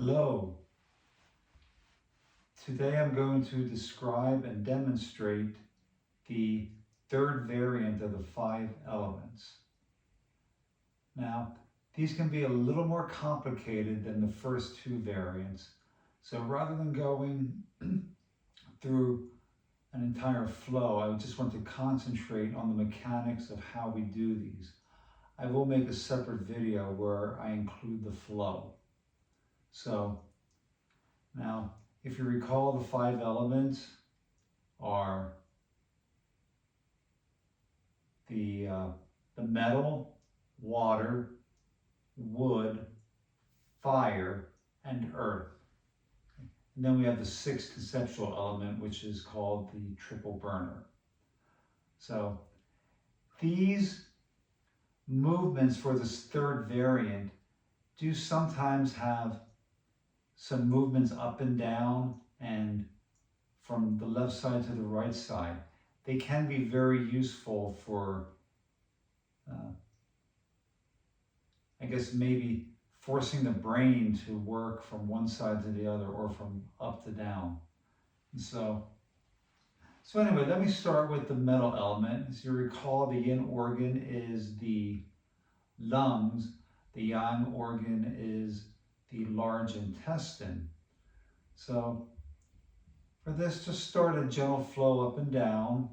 Hello. Today I'm going to describe and demonstrate the third variant of the 5 elements. Now, these can be a little more complicated than the first 2 variants. So rather than going through an entire flow, I just want to concentrate on the mechanics of how we do these. I will make a separate video where I include the flow. So now, if you recall, the 5 elements are the metal, water, wood, fire, and earth. And then we have the 6th conceptual element, which is called the triple burner. So these movements for this third variant do sometimes have some movements up and down and from the left side to the right side. They can be very useful for, I guess, maybe forcing the brain to work from one side to the other or from up to down. And so anyway, let me start with the metal element. As you recall, the yin organ is the lungs, the yang organ is the large intestine. So for this, just start a gentle flow up and down.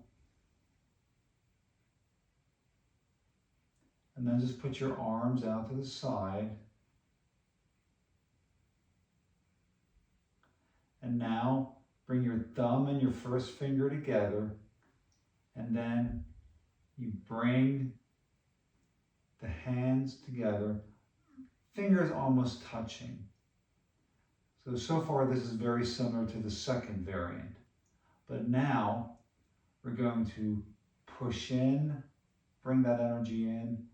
And then just put your arms out to the side. And now bring your thumb and your first finger together. And then you bring the hands together, fingers almost touching. So far this is very similar to the second variant. But now we're going to push in, bring that energy in,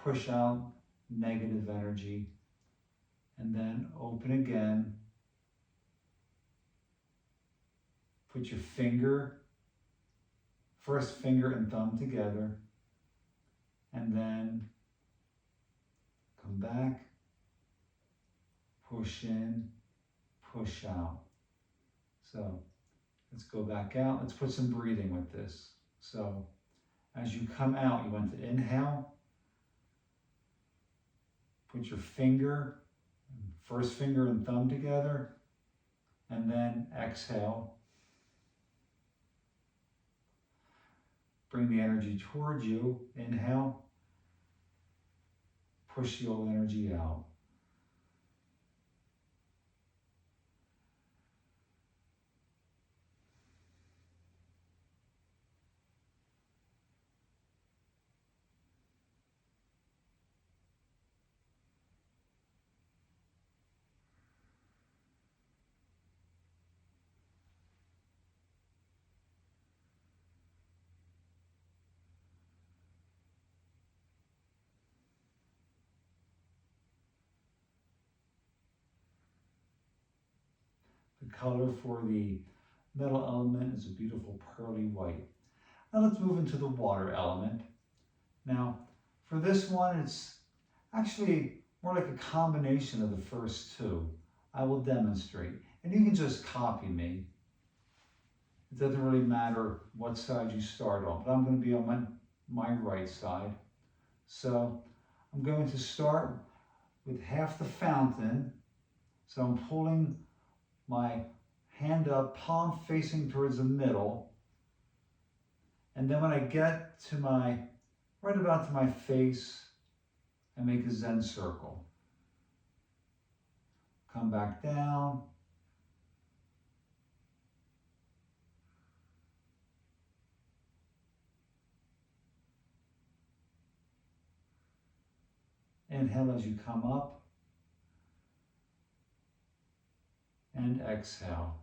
push out negative energy, and then open again. Put your first finger and thumb together, and then come back, push in, push out. So let's go back out. Let's put some breathing with this. So as you come out, you want to inhale. Put your first finger and thumb together, and then exhale. Bring the energy towards you. Inhale. Push the old energy out. The color for the metal element is a beautiful pearly white. Now let's move into the water element. Now for this one, it's actually more like a combination of the first 2. I will demonstrate, and you can just copy me. It doesn't really matter what side you start on, but I'm going to be on my right side. So I'm going to start with half the fountain. So I'm pulling my hand up, palm facing towards the middle. And then when I get to right about to my face, I make a Zen circle. Come back down. Inhale as you come up. And exhale.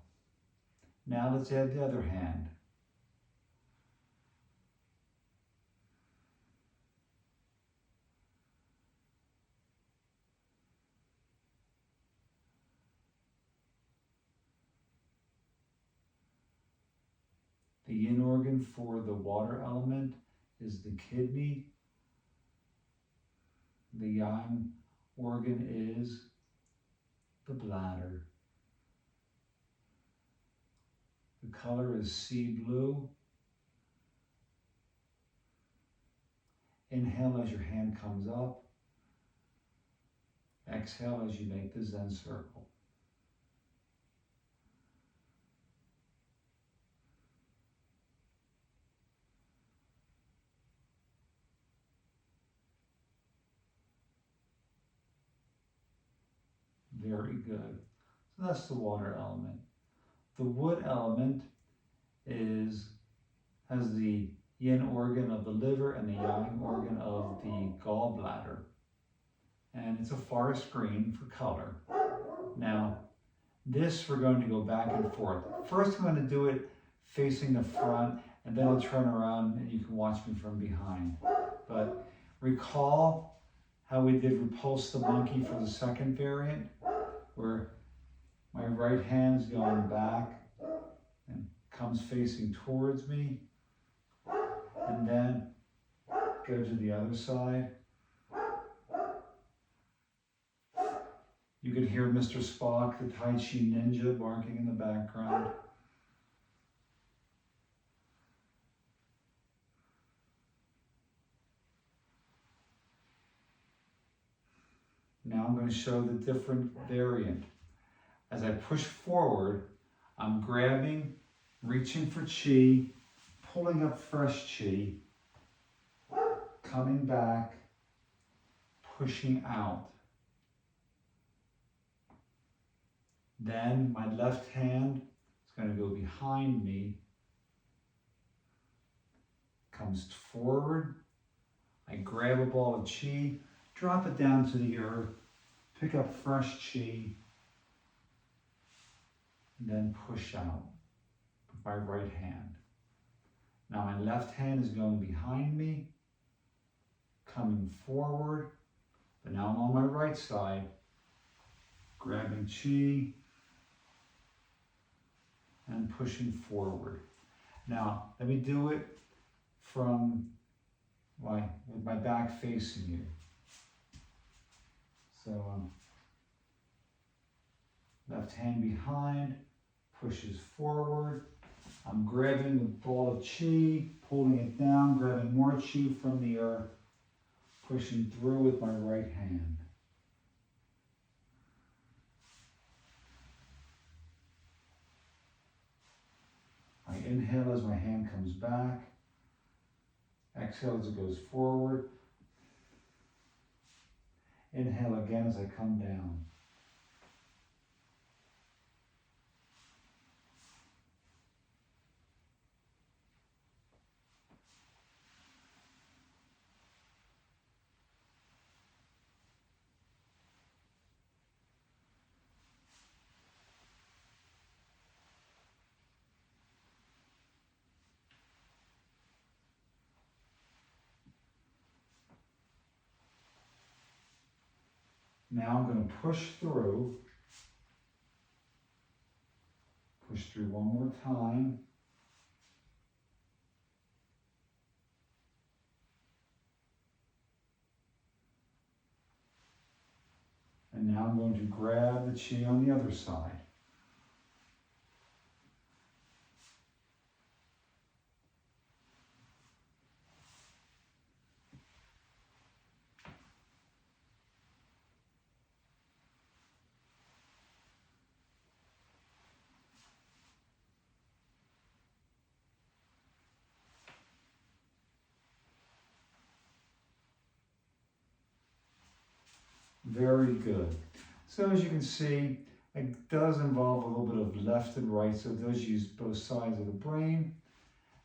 Now let's add the other hand. The yin organ for the water element is the kidney. The yang organ is the bladder. The color is sea blue. Inhale as your hand comes up. Exhale as you make the Zen circle. Very good. So that's the water element. The wood element has the yin organ of the liver and the yang organ of the gallbladder. And it's a forest green for color. Now, this we're going to go back and forth. First, I'm going to do it facing the front, and then I'll turn around and you can watch me from behind. But recall how we did repulse the monkey for the second variant, where my right hand's going back and comes facing towards me, and then go to the other side. You could hear Mr. Spock, the Tai Chi ninja, barking in the background. Now I'm going to show the different variant. As I push forward, I'm grabbing, reaching for chi, pulling up fresh chi, coming back, pushing out. Then my left hand is going to go behind me, comes forward. I grab a ball of chi, drop it down to the earth, pick up fresh chi, and then push out with my right hand. Now my left hand is going behind me, coming forward, but now I'm on my right side, grabbing chi and pushing forward. Now, let me do it with my back facing you. So, left hand behind, pushes forward. I'm grabbing the ball of chi, pulling it down, grabbing more chi from the earth, pushing through with my right hand. I inhale as my hand comes back. Exhale as it goes forward. Inhale again as I come down. Now I'm going to push through one more time. And now I'm going to grab the chi on the other side. Very good. So as you can see, it does involve a little bit of left and right, so it does use both sides of the brain.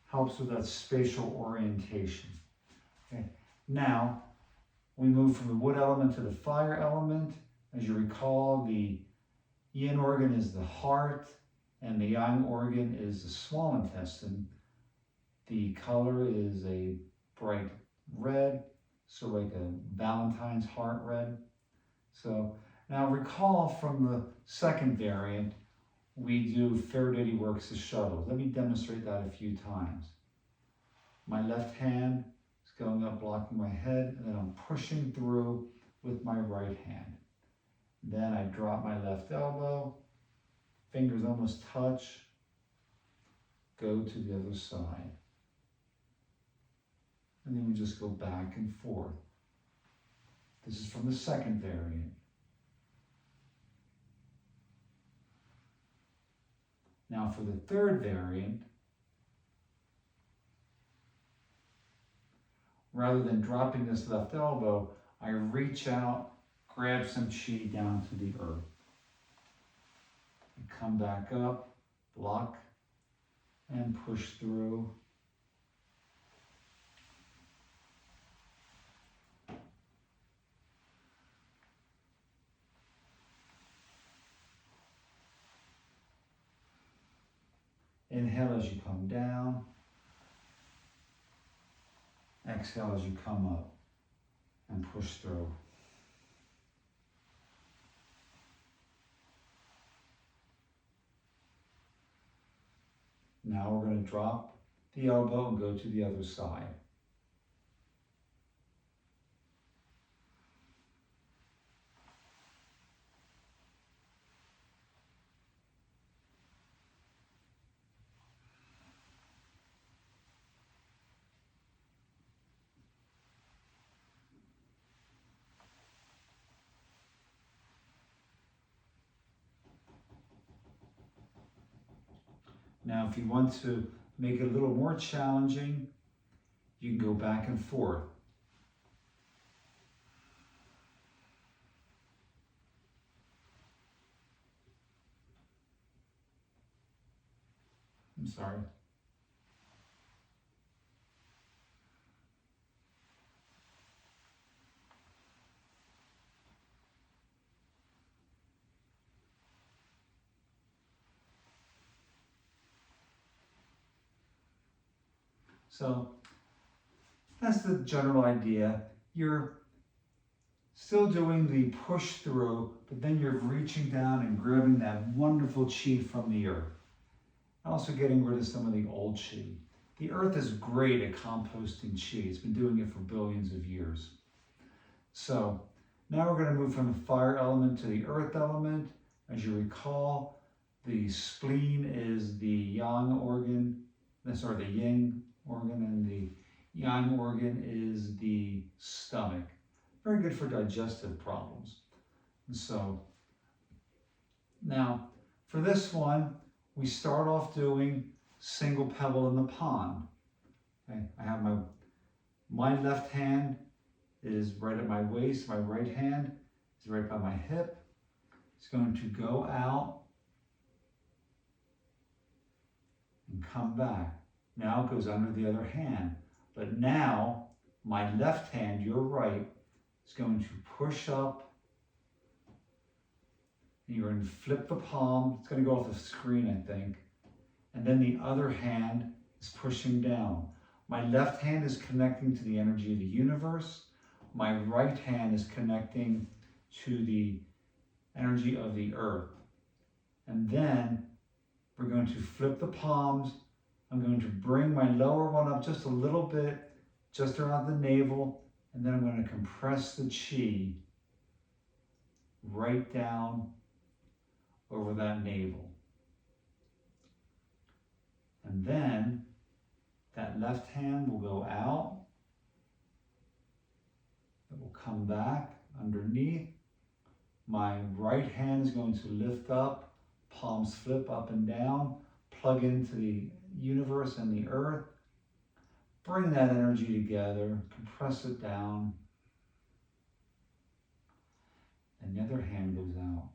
Helps with that spatial orientation. Okay. Now, we move from the wood element to the fire element. As you recall, the yin organ is the heart, and the yang organ is the small intestine. The color is a bright red, so like a Valentine's heart red. So now recall from the second variant, we do Faraday works the shuttle. Let me demonstrate that a few times. My left hand is going up, blocking my head, and then I'm pushing through with my right hand. Then I drop my left elbow, fingers almost touch, go to the other side. And then we just go back and forth. This is from the second variant. Now for the third variant, rather than dropping this left elbow, I reach out, grab some chi down to the earth. And come back up, block, and push through. Inhale as you come down. Exhale as you come up and push through. Now we're going to drop the elbow and go to the other side. Now, if you want to make it a little more challenging, you can go back and forth. I'm sorry. So that's the general idea. You're still doing the push through, but then you're reaching down and grabbing that wonderful chi from the earth. Also getting rid of some of the old chi. The earth is great at composting chi. It's been doing it for billions of years. So now we're going to move from the fire element to the earth element. As you recall, the spleen is the yang organ, the yin organ, and the yang organ is the stomach. Very good for digestive problems. And so now for this one, we start off doing single pebble in the pond. Okay, I have my left hand is right at my waist, my right hand is right by my hip. It's going to go out and come back. Now it goes under the other hand. But now my left hand, your right, is going to push up. And you're going to flip the palm. It's going to go off the screen, I think. And then the other hand is pushing down. My left hand is connecting to the energy of the universe. My right hand is connecting to the energy of the earth. And then we're going to flip the palms. I'm going to bring my lower one up just a little bit, just around the navel, and then I'm going to compress the chi right down over that navel. And then that left hand will go out. It will come back underneath. My right hand is going to lift up, palms flip up and down, plug into the universe and the earth. Bring that energy together, compress it down, and the other hand goes out.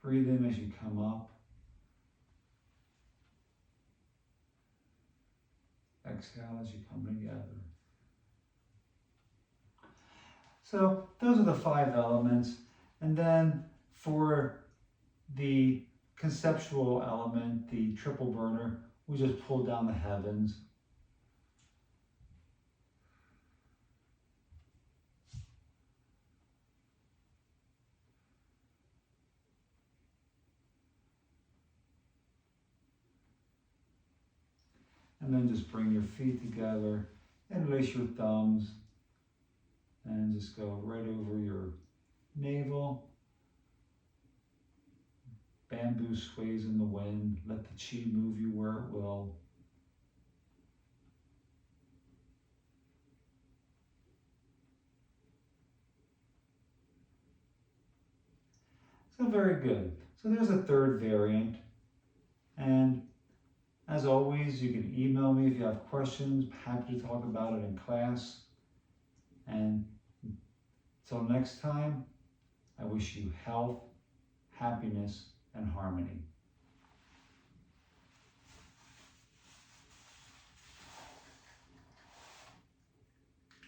Breathe in as you come up. Exhale as you come together. So those are the 5 elements. And then for the conceptual element, the triple burner, we just pull down the heavens. And then just bring your feet together and lace your thumbs and just go right over your navel. Bamboo sways in the wind. Let the chi move you where it will. So very good. So there's a third variant. And as always, you can email me if you have questions. Happy to talk about it in class. And until next time, I wish you health, happiness, and harmony.